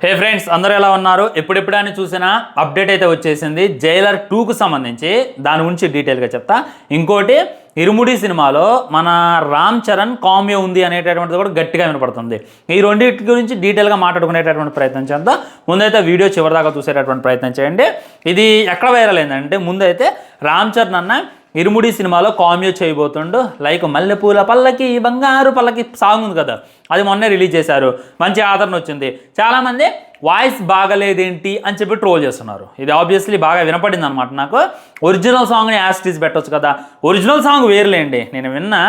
హే friends, అందరూ ఎలా ఉన్నారు? ఎప్పుడెప్పుడని చూసినా అప్డేట్ అయితే వచ్చేసింది జైలర్ 2కు సంబంధించి. దాని గురించి డీటెయిల్గా చెప్తా. ఇంకోటి, ఇరుముడి సినిమాలో మన రామ్ చరణ్ కామియో ఉంది అనేటటువంటిది కూడా గట్టిగా వినపడుతుంది. ఈ రెండింటి గురించి డీటెయిల్గా మాట్లాడుకునేటటువంటి ప్రయత్నం చేద్దాం. ముందైతే వీడియో చివరిదాకా చూసేటటువంటి ప్రయత్నం చేయండి. ఇది ఎక్కడ వైరల్ అయిందంటే, ముందైతే రామ్ చరణ్ అన్న ఇరుముడి సినిమాలో కామియో చేయబోతుండు. లైక్ మల్లెపూల పల్లకి బంగారు పల్లకి సాంగ్ ఉంది కదా, అది మొన్నే రిలీజ్ చేశారు. మంచి ఆదరణ వచ్చింది. చాలామంది వాయిస్ బాగలేదేంటి అని చెప్పి ట్రోల్ చేస్తున్నారు. ఇది ఆబ్వియస్లీ బాగా వినపడింది అనమాట నాకు. ఒరిజినల్ సాంగ్ని యాస్టీస్ పెట్టవచ్చు కదా. ఒరిజినల్ సాంగ్ వేరులేండి. నేను విన్నా,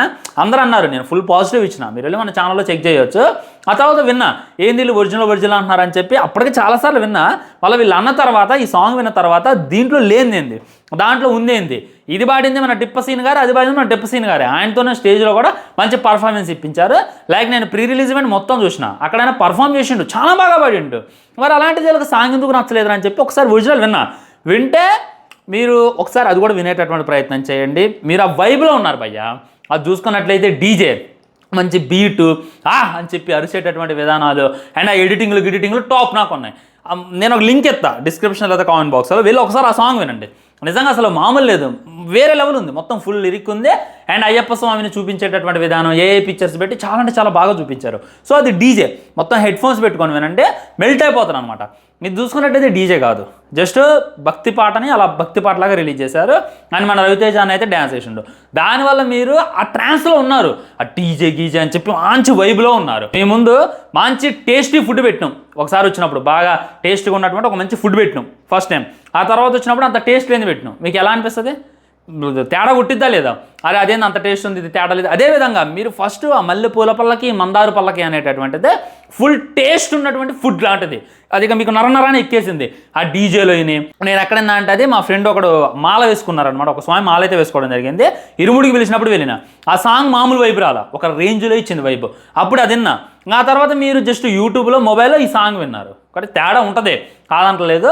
అందరూ అన్నారు, నేను ఫుల్ పాజిటివ్ ఇచ్చిన, మీరు వెళ్ళి మన ఛానల్లో చెక్ చేయొచ్చు. ఆ తర్వాత విన్నా, ఏంది వీళ్ళు ఒరిజినల్ అంటున్నారని చెప్పి అప్పటికి చాలాసార్లు విన్నా. మళ్ళీ వీళ్ళు అన్న తర్వాత, ఈ సాంగ్ విన్న తర్వాత దీంట్లో లేనిదేంది, దాంట్లో ఉందేంది, ఇది పాడింది మన డిప్పసీన్ గారు, అది పాడింది మన డిప్పసీన్ గారే. ఆయనతోనే స్టేజ్లో కూడా మంచి పర్ఫార్మెన్స్ ఇప్పించారు. లైక్ నేను ప్రీ రిలీజ్ ఈవెంట్ మొత్తం చూసిన, అక్కడ ఆయన పర్ఫామ్ చేసిండు, చాలా బాగా పాడిండు. మరి అలాంటిది వీళ్ళకి సాంగ్ ఎందుకు నచ్చలేదు అని చెప్పి ఒకసారి ఒరిజినల్ వింటే మీరు ఒకసారి అది కూడా వినేటటువంటి ప్రయత్నం చేయండి. మీరు ఆ వైబ్లో ఉన్నారు భయ్యా. అది చూసుకున్నట్లయితే డీజే మంచి బీటు అని చెప్పి అరిసేటటువంటి విధానాలు అండ్ ఆ ఎడిటింగ్లు టాప్ నాకు ఉన్నాయి. నేను ఒక లింక్ ఎత్తా డిస్క్రిప్షన్ లేదా కామెంట్ బాక్స్లో, వెళ్ళి ఒకసారి ఆ సాంగ్ వినండి. నిజంగా అసలు మామూలు లేదు, వేరే లెవెల్ ఉంది. మొత్తం ఫుల్ లిరిక్ ఉంది. అండ్ అయ్యప్ప స్వామిని చూపించేటటువంటి విధానం, ఏ పిక్చర్స్ పెట్టి చాలా అంటే చాలా బాగా చూపించారు. సో అది డీజే, మొత్తం హెడ్ ఫోన్స్ పెట్టుకొని వినంటే మెల్ట్ అయిపోతాను అనమాట. మీరు చూసుకున్నట్టయితే డీజే కాదు, జస్ట్ భక్తి పాటని అలా భక్తి పాటలాగా రిలీజ్ చేశారు. అండ్ మన రవితేజ అని అయితే డ్యాన్స్ చేసిండు. దానివల్ల మీరు ఆ ట్రాన్స్లో ఉన్నారు, ఆ డీజే గీజే అని చెప్పి మంచి వైబ్లో ఉన్నారు. మీ ముందు మంచి టేస్టీ ఫుడ్ పెట్టినాం. ఒకసారి వచ్చినప్పుడు బాగా టేస్ట్గా ఉన్నటువంటి ఒక మంచి ఫుడ్ పెట్టినాం ఫస్ట్ టైం. ఆ తర్వాత వచ్చినప్పుడు అంత టేస్ట్ లేని పెట్టినాం. మీకు ఎలా అనిపిస్తుంది? తేడా కొట్టిద్దా లేదా? అరే అదేంది అంత టేస్ట్ ఉంది, ఇది తేడా లేదు. అదేవిధంగా మీరు ఫస్ట్ ఆ మల్లెపూల పల్లకి మందారు పల్లకి అనేటటువంటిది ఫుల్ టేస్ట్ ఉన్నటువంటి ఫుడ్ లాంటిది. అది ఇక మీకు నరనరాని ఎక్కేసింది ఆ డీజేలో. నేను ఎక్కడన్నా అంటే, అది మా ఫ్రెండ్ ఒకడు మాల వేసుకున్నారనమాట. ఒక స్వామి మాల అయితే వేసుకోవడం జరిగింది. ఇరుముడికి పిలిచినప్పుడు వెళ్ళిన, ఆ సాంగ్ మామూలు వైపు రాలా, ఒక రేంజ్లో ఇచ్చింది వైపు. అప్పుడు అది విన్నా. ఆ తర్వాత మీరు జస్ట్ యూట్యూబ్లో మొబైల్లో ఈ సాంగ్ విన్నారు. కానీ తేడా ఉంటుంది, కాదంటలేదు.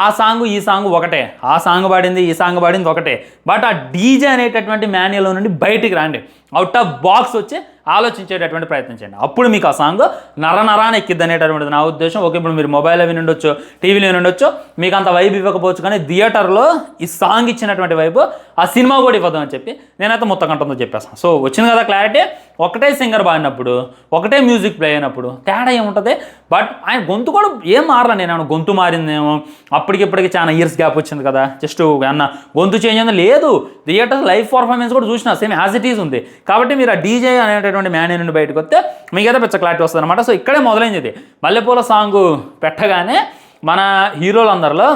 ఆ సాంగ్ ఈ సాంగ్ ఒకటే, ఆ సాంగ్ పాడింది ఈ సాంగ్ పాడింది ఒకటే. బట్ ఆ డీజే అనేటటువంటి మాన్యువల్లో నుండి బయటికి రండి, అవుట్ ఆఫ్ బాక్స్ వచ్చి ఆలోచించేటటువంటి ప్రయత్నం చేయండి. అప్పుడు మీకు ఆ సాంగ్ నరనరాన్ని ఎక్కిద్ది అనేటటువంటిది నా ఉద్దేశం. ఓకే, ఇప్పుడు మీరు మొబైల్లో వినుండొచ్చు, టీవీలో వినుండొచ్చు, మీకు అంత వైబ్ ఇవ్వకపోవచ్చు. కానీ థియేటర్లో ఈ సాంగ్ ఇచ్చినటువంటి వైబ్ ఆ సినిమా కూడా ఇవ్వదు అని చెప్పి నేనైతే మొత్తం కంటుందో చెప్పేస్తాను. సో వచ్చింది కదా క్లారిటీ. ఒకటే సింగర్ పాడినప్పుడు, ఒకటే మ్యూజిక్ ప్లే అయినప్పుడు తేడా ఏముంటుంది. బట్ ఆయన గొంతు కూడా ఏం మారలే. నేను గొంతు మారిందేమో, అప్పటికిప్పటికి చాలా ఇయర్స్ గ్యాప్ వచ్చింది కదా, జస్ట్ అన్న గొంతు చేంజ్ అయింది లేదు. థియేటర్ లైవ్ పర్ఫార్మెన్స్ కూడా చూసిన, సేమ్ యాజ్ ఇట్ ఈజ్ ఉంది. కాబట్టి మీరు ఆ డీజే అనేటటువంటి మ్యాన్యూ నుండి బయటకు వస్తే మీకైతే పెద్ద క్లారిటీ వస్తుంది అనమాట. సో ఇక్కడే మొదలైంది ఇది. మల్లెపూల సాంగ్ పెట్టగానే మన హీరోలందరిలో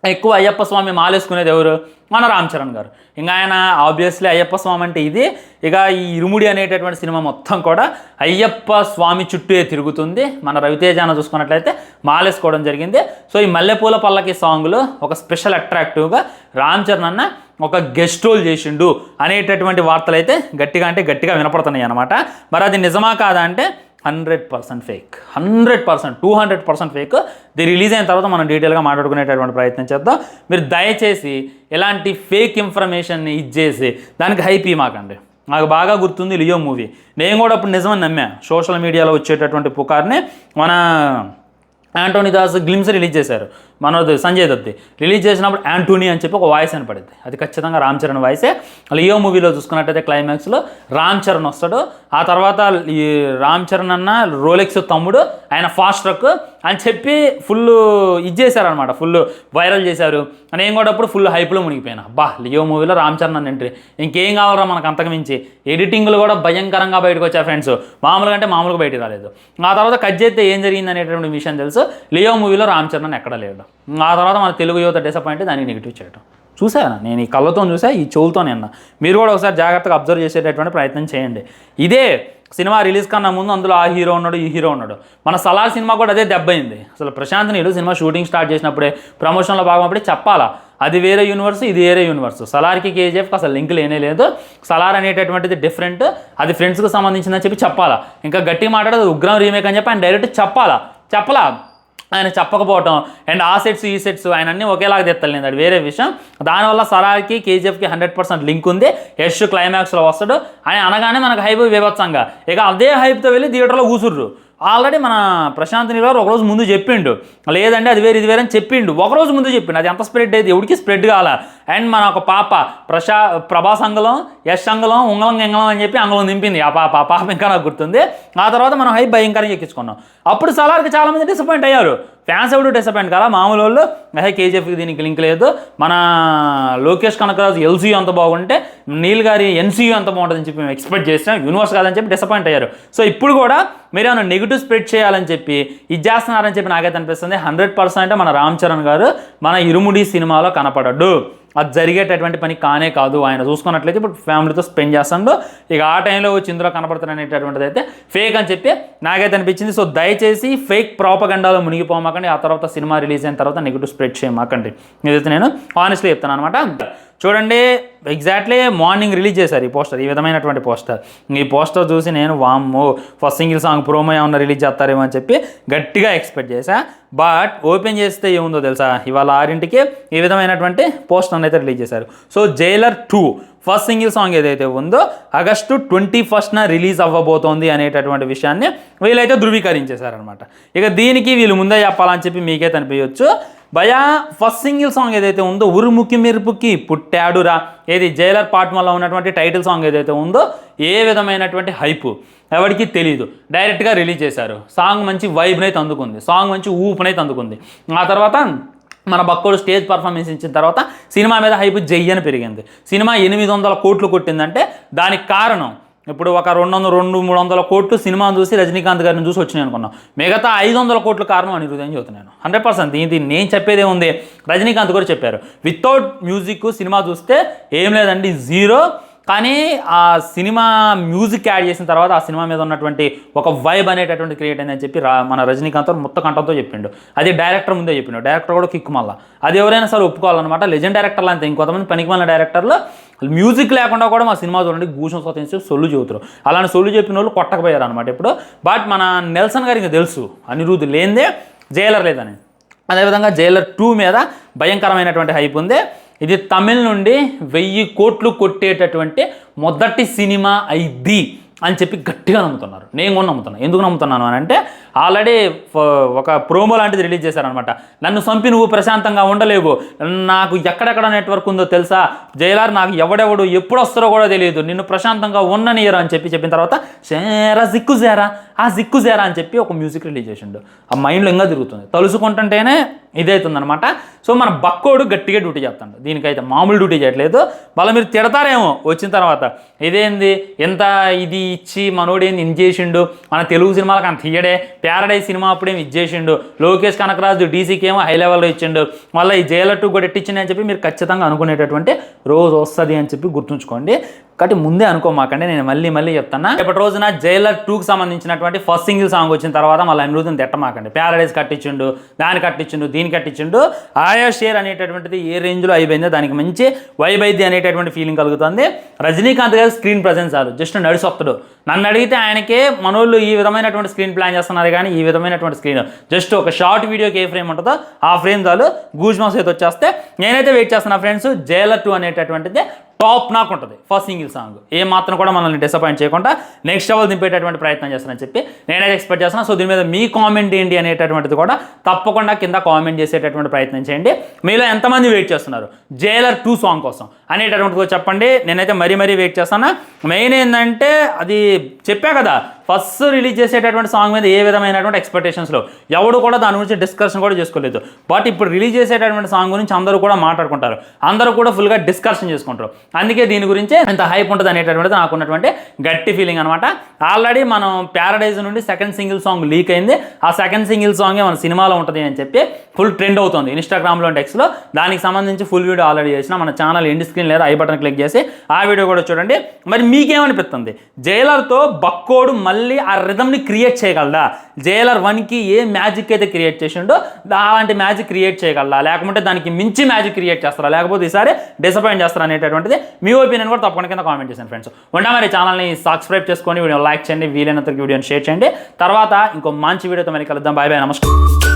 ఎక్కువ అయ్యప్ప స్వామి మాలేసుకునేది ఎవరు? మన రామ్ చరణ్ గారు. ఇంకా ఆయన ఆబ్వియస్లీ అయ్యప్ప స్వామి అంటే ఇది. ఇక ఈ ఇరుముడి అనేటటువంటి సినిమా మొత్తం కూడా అయ్యప్ప స్వామి చుట్టూ తిరుగుతుంది. మన రవితేజాన చూసుకున్నట్లయితే మాలేసుకోవడం జరిగింది. సో ఈ మల్లెపూల పల్లకి సాంగ్లో ఒక స్పెషల్ అట్రాక్టివ్గా రామ్ చరణ్ అన్న ఒక గెస్ట్ రోల్ చేసిండు అనేటటువంటి వార్తలు అయితే గట్టిగా వినపడుతున్నాయి అనమాట. మరి అది నిజమా కాదా అంటే 100% ఫేక్, 100%, 200% ఫేక్. ఇది రిలీజ్ అయిన తర్వాత మనం డీటెయిల్గా మాట్లాడుకునేటటువంటి ప్రయత్నం చేద్దాం. మీరు దయచేసి ఎలాంటి ఫేక్ ఇన్ఫర్మేషన్ని ఇచ్చేసి దానికి హైప్ ఇవ్వకండి. నాకు బాగా గుర్తుంది లియో మూవీ. నేను కూడా అప్పుడు నిజమని నమ్మా. సోషల్ మీడియాలో వచ్చేటటువంటి పుకార్ని మన యాంటోనీ దాస్ గ్లిమ్స్ రిలీజ్ చేశారు. మనోది సంజయ్ దత్తి రిలీజ్ చేసినప్పుడు యాంటోనీ అని చెప్పి ఒక వాయిస్ అని పడింది. అది ఖచ్చితంగా రామ్ చరణ్ వాయిసే. లియో మూవీలో చూసుకున్నట్టయితే క్లైమాక్స్లో రామ్ చరణ్ వస్తాడు. ఆ తర్వాత ఈ రామ్ చరణ్ అన్న రోలెక్స్ తమ్ముడు, ఆయన ఫాస్ట్ ట్రక్ అని చెప్పి ఫుల్ ఇది చేశారనమాట, ఫుల్ వైరల్ చేశారు. నేను కూడా అప్పుడు ఫుల్ హైప్లో మునిగిపోయినా. లియో మూవీలో రామ్ చరణ్ అన్న ఎంట్రీ, ఇంకేం కావాలరా మనకు అంతకు మించి. ఎడిటింగ్లు కూడా భయంకరంగా బయటకు వచ్చాయి ఫ్రెండ్స్, మామూలుగా అంటే మామూలుగా బయటకు రాలేదు. ఆ తర్వాత కట్ చేస్తే ఏం జరిగింది అనేటువంటి విషయం తెలుసు. లియో మూవీలో రామ్ చరణ్ ఎక్కడ లేడు. ఆ తర్వాత మన తెలుగు యువత డిసప్పాయింట్, దానికి నెగిటివ్ చేయడం చూసాను. నేను ఈ కళ్ళతో చూసా, ఈ చెవులతో నిన్న. మీరు కూడా ఒకసారి జాగ్రత్తగా అబ్జర్వ్ చేసేటటువంటి ప్రయత్నం చేయండి. ఇదే సినిమా రిలీజ్ కన్నా ముందు అందులో ఆ హీరో ఉన్నాడు, ఈ హీరో ఉన్నాడు. మన సలార్ సినిమా కూడా అదే దెబ్బైంది. అసలు ప్రశాంత్ నీలు సినిమా షూటింగ్ స్టార్ట్ చేసినప్పుడే, ప్రమోషన్లో భాగమైనప్పుడే చెప్పాలా అది వేరే యూనివర్స్, ఇది వేరే యూనివర్స్. సలార్కి కేజీఎఫ్కి అసలు లింక్ లేనే లేదు. సలార్ అనేటటువంటిది డిఫరెంట్, అది ఫ్రెండ్స్కి సంబంధించిందని చెప్పి చెప్పాలా. ఇంకా గట్టిగా మాట్లాడేది ఉగ్రం రీమేక్ అని చెప్పి ఆయన డైరెక్ట్ చెప్పలా. ఆయన చెప్పకపోవటం అండ్ ఆ సెట్స్ ఈ సెట్స్ ఆయన అన్నీ ఒకేలాగా తెత్తలేదు, అది వేరే విషయం. దానివల్ల సలార్కి కేజీఎఫ్కి 100% లింక్ ఉంది. యష్ క్లైమాక్స్లో వస్తాడు అని అనగానే మనకు హైప్ వివత్సంగా. ఇక అదే హైప్తో వెళ్ళి థియేటర్లో కూసుర్రు. ఆల్రెడీ మన ప్రశాంత్ నీల్ గారు ఒకరోజు ముందు చెప్పిండు, లేదంటే అది వేరు ఇది వేరే అని చెప్పిండు, ఒకరోజు ముందు చెప్పిండు. అది ఎంత స్ప్రెడ్ అయితే ఎవరికి స్ప్రెడ్ కావాల. అండ్ మన ఒక పాప ప్రభాస్ అంగళం, యశ్ అంగళం, ఉంగళం ఎంగళం అని చెప్పి అంగళం నింపింది ఆ పాప ఇంకా నాకు గుర్తుంది. ఆ తర్వాత మనం హైప్ భయంకరంగా ఎక్కించుకున్నాం. అప్పుడు సలార్కి చాలామంది డిసప్పాయింట్ అయ్యారు. ఫ్యాన్స్ ఎవరు డిసప్పాయింట్ కదా, మామూలు వాళ్ళు కేజీఎఫ్కి దీనికి లింక్ లేదు, మన లోకేష్ కనకరాజు ఎల్సీయూ అంత బాగుంటే నీల్ గారి ఎన్సీయూ అంత బాగుంటుందని చెప్పి మేము ఎక్స్పెక్ట్ చేసినాం, యూనివర్స్ కాదని చెప్పి డిసప్పాయింట్ అయ్యారు. సో ఇప్పుడు కూడా మీరు ఏమైనా నెగిటివ్ స్ప్రెడ్ చేయాలని చెప్పి ఇది చేస్తున్నారని చెప్పి నాకైతే అనిపిస్తుంది. 100% మన రామ్ చరణ్ గారు మన ఇరుముడి సినిమాలో కనపడడు. అది జరిగేటటువంటి పని కానే కాదు. ఆయన చూసుకున్నట్లయితే ఇప్పుడు ఫ్యామిలీతో స్పెండ్ చేస్తాడు, ఇక ఆ టైంలో వచ్చి ఇందులో కనపడుతున్నటువంటిది అయితే ఫేక్ అని చెప్పి నాకైతే అనిపించింది. సో దయచేసి ఫేక్ ప్రాపగండాలో మునిగిపోమాకండి, ఆ తర్వాత సినిమా రిలీజ్ అయిన తర్వాత నెగిటివ్ స్ప్రెడ్ చేయమాకండి. ఇదైతే నేను ఆనెస్ట్లీ చెప్తాను అనమాట. చూడండి, ఎగ్జాక్ట్లీ మార్నింగ్ రిలీజ్ చేశారు ఈ పోస్టర్, ఈ విధమైనటువంటి పోస్టర్. ఈ పోస్టర్ చూసి నేను వామ్మో ఫస్ట్ సింగిల్ సాంగ్ ప్రోమో ఏమన్నా రిలీజ్ చేస్తారేమో అని చెప్పి గట్టిగా ఎక్స్పెక్ట్ చేశా. బట్ ఓపెన్ చేస్తే ఏముందో తెలుసా, ఇవాళ 6ంటికి ఈ విధమైనటువంటి పోస్టర్ అయితే రిలీజ్ చేశారు. So Jailer 2 first single song ఏదైతే ఉందో ఆగస్టు 21న రిలీజ్ అవ్వబోతోంది అనేటటువంటి విషయాన్ని వీళ్ళైతే ధృవీకరించేశారనమాట. ఇక దీనికి వీళ్ళు ముందే చెప్పాలని చెప్పి మీకైతే అనిపించవచ్చు. భయా ఫస్ట్ సింగిల్ సాంగ్ ఏదైతే ఉందో ఉరుముకి మెరుపుకి పుట్టాడురా, ఏది జైలర్ పార్ట్ 1లో ఉన్నటువంటి టైటిల్ సాంగ్ ఏదైతే ఉందో ఏ విధమైనటువంటి హైపు ఎవరికి తెలియదు, డైరెక్ట్గా రిలీజ్ చేశారు. సాంగ్ మంచి వైబ్నైతే అందుకుంది, సాంగ్ మంచి ఊపునైతే అందుకుంది. ఆ తర్వాత మన బక్కోడు స్టేజ్ పర్ఫార్మెన్స్ ఇచ్చిన తర్వాత సినిమా మీద హైప్ జయ్యని పెరిగింది. సినిమా 800 కోట్లు కొట్టిందంటే దానికి కారణం ఇప్పుడు ఒక 200-300 కోట్లు సినిమాను చూసి రజనీకాంత్ గారిని చూసి వచ్చినాయి అనుకున్నాం. మిగతా 500 కోట్ల కారణం అనిరుద్ధ్ అని చెబుతున్నాను 100%. దీనికి నేను చెప్పేదే ఉంది, రజనీకాంత్ కూడా చెప్పారు. వితౌట్ మ్యూజిక్ సినిమా చూస్తే ఏం లేదండి, జీరో. కానీ ఆ సినిమా మ్యూజిక్ యాడ్ చేసిన తర్వాత ఆ సినిమా మీద ఉన్నటువంటి ఒక వైబ్ అనేటటువంటి క్రియేట్ అయిందని చెప్పి మన రజనీకాంత్ మొత్తం కంటంతో చెప్పిండు. అది డైరెక్టర్ ముందే చెప్పిండు, డైరెక్టర్ కూడా కిక్ మళ్ళా. అది ఎవరైనా సరే ఒప్పుకోవాలన్నమాట. లెజెండ్ డైరెక్టర్లు అంతే, ఇంకొంతమంది పనికిమాలిన డైరెక్టర్లు మ్యూజిక్ లేకుండా కూడా మా సినిమా చూడండి గూసం స్వతంత్ర సొల్లు చెబుతారు. అలాంటి సొల్లు చెప్పిన వాళ్ళు కొట్టకపోయారు అనమాట ఇప్పుడు. బట్ మన నెల్సన్ గారికి తెలుసు అనిరుద్ధ్ లేనిదే జైలర్ లేదని. అదేవిధంగా జైలర్ 2 మీద భయంకరమైనటువంటి హైప్ ఉంది. ఇది తమిళ్ నుండి 1000 కోట్లు కొట్టేటటువంటి మొదటి సినిమా అయింది అని చెప్పి గట్టిగా నమ్ముతున్నారు. నేను కూడా నమ్ముతున్నాను. ఎందుకు నమ్ముతున్నాను అని అంటే ఆల్రెడీ ఒక ప్రోమో లాంటిది రిలీజ్ చేశారనమాట. నన్ను చంపి నువ్వు ప్రశాంతంగా ఉండలేవు, నాకు ఎక్కడెక్కడ నెట్వర్క్ ఉందో తెలుసా, జైలర్ నాకు ఎవడెవడు ఎప్పుడు వస్తారో కూడా తెలియదు, నిన్ను ప్రశాంతంగా ఉండనియరు అని చెప్పిన తర్వాత షేరా జిక్కు జేరా ఆ జిక్కు జేరా అని చెప్పి ఒక మ్యూజిక్ రిలీజ్ చేసిండు. ఆ మైండ్లో ఇంకా తిరుగుతుంది, తలుసుకుంటుంటేనే ఇదవుతుందనమాట. సో మన బక్కోడు గట్టిగా డ్యూటీ చేస్తాడు, దీనికైతే మామూలు డ్యూటీ చేయట్లేదు. వాళ్ళ మీరు తిడతారేమో వచ్చిన తర్వాత, ఇదేంది ఎంత ఇది ఇచ్చి మనోడేంది ఇది చేసిండు, మన తెలుగు సినిమాలకు అంత తీయడే, ప్యారడైజ్ సినిమా అప్పుడేమి ఇచ్చేసిండు, లోకేష్ కనకరాజు డీసీకి ఏమో హై లెవెల్లో ఇచ్చిండు, మళ్ళీ ఈ జైలర్ 2 కూడా ఎట్టించింది అని చెప్పి మీరు ఖచ్చితంగా అనుకునేటటువంటి రోజు వస్తుంది అని చెప్పి గుర్తుంచుకోండి. కాబట్టి ముందే అనుకోమాకండి, నేను మళ్ళీ చెప్తాను. రేపటి రోజున జైలర్ 2కి సంబంధించినటువంటి ఫస్ట్ సింగిల్ సాంగ్ వచ్చిన తర్వాత మళ్ళీ అనిరుద్ధని తిట్టమాకండి. ప్యారడైజ్ కట్టించిండు, దాన్ని కట్టించిండు, దీన్ని కట్టించిండు. ఆయా షేర్ అనేటటువంటిది ఏ రేంజ్లో అయిపోయిందో దానికి మంచి వైబైద్య అనేటటువంటి ఫీలింగ్ కలుగుతుంది. రజనీకాంత్ గారు స్క్రీన్ ప్రజెన్స్ చాలు, జస్ట్ నడిసొత్తడు. నన్ను అడిగితే ఆయనకే మనోళ్ళు ఈ విధమైనటువంటి స్క్రీన్ ప్లాన్ చేస్తున్నారు, కానీ ఈ విధమైనటువంటి స్క్రీన్ జస్ట్ ఒక షార్ట్ వీడియోకి ఏ ఫ్రేమ్ ఉంటుందో ఆ ఫ్రేమ్ చాలు గూజ్ మాస్ అయితే వచ్చేస్తే. నేనైతే వెయిట్ చేస్తున్నా ఫ్రెండ్స్, జైలర్ 2 అనేటటువంటిది టాప్ నాకు ఉంటుంది. ఫస్ట్ సింగిల్ సాంగ్ ఏ మాత్రం కూడా మనల్ని డిసప్పాయింట్ చేయకుండా నెక్స్ట్ లెవెల్ దింపేటటువంటి ప్రయత్నం చేస్తానని చెప్పి నేనైతే ఎక్స్పెక్ట్ చేస్తున్నాను. సో దీని మీద మీ కామెంట్ ఏంటి అనేటటువంటిది కూడా తప్పకుండా కింద కామెంట్ చేసేటటువంటి ప్రయత్నం చేయండి. మీలో ఎంతమంది వెయిట్ చేస్తున్నారు జైలర్ 2 సాంగ్ కోసం అనేటటువంటిది చెప్పండి. నేనైతే మరీ వెయిట్ చేస్తాను. మెయిన్ ఏంటంటే అది చెప్పా కదా, ఫస్ట్ రిలీజ్ చేసేటటువంటి సాంగ్ మీద ఏ విధమైనటువంటి ఎక్స్పెక్టేషన్స్లో ఎవడు కూడా దాని గురించి డిస్కషన్ కూడా చేసుకోలేదు. బట్ ఇప్పుడు రిలీజ్ చేసేటటువంటి సాంగ్ గురించి అందరూ కూడా మాట్లాడుకుంటారు, అందరూ కూడా ఫుల్గా డిస్కషన్ చేసుకుంటారు. అందుకే దీని గురించి ఎంత హైప్ ఉంటుంది అనేటటువంటిది నాకు ఉన్నటువంటి గట్టి ఫీలింగ్ అనమాట. ఆల్రెడీ మనం ప్యారడైజ్ నుండి సెకండ్ సింగిల్ సాంగ్ లీక్ అయింది. ఆ సెకండ్ సింగిల్ సాంగే మన సినిమాలో ఉంటుంది అని చెప్పి ఫుల్ ట్రెండ్ అవుతుంది ఇన్స్టాగ్రామ్లో అండ్ ఎక్స్లో. దానికి సంబంధించి ఫుల్ వీడియో ఆల్రెడీ చేసిన మన ఛానల్ ఎండ్ స్క్రీన్ లేదా ఐ బటన్ క్లిక్ చేసి ఆ వీడియో కూడా చూడండి. మరి మీకేమనిపిస్తుంది, జైలర్తో బక్కోడు మళ్ళీ ఆ రిథమ్ని క్రియేట్ చేయగలదా? జైలర్ 1కి ఏ మ్యాజిక్ అయితే క్రియేట్ చేసిండో అలాంటి మ్యాజిక్ క్రియేట్ చేయగలదా, లేకపోతే దానికి మించి మ్యాజిక్ క్రియేట్ చేస్తారా, లేకపోతే ఈసారి డిసప్పాయింట్ చేస్తారా అనేటటువంటిది మీ ఒపీనియన్ కూడా తప్పకుండా కింద కామెంట్ చేశాను ఫ్రెండ్స్. మరి ఛానల్ని సబ్స్క్రైబ్ చేసుకొని వీడియో లైక్ చేయండి, వీలైనంత వీడియోని షేర్ చేయండి. తర్వాత ఇంకో మంచి వీడియోతో మరి కలుద్దాం. బాయ్, నమస్కారం.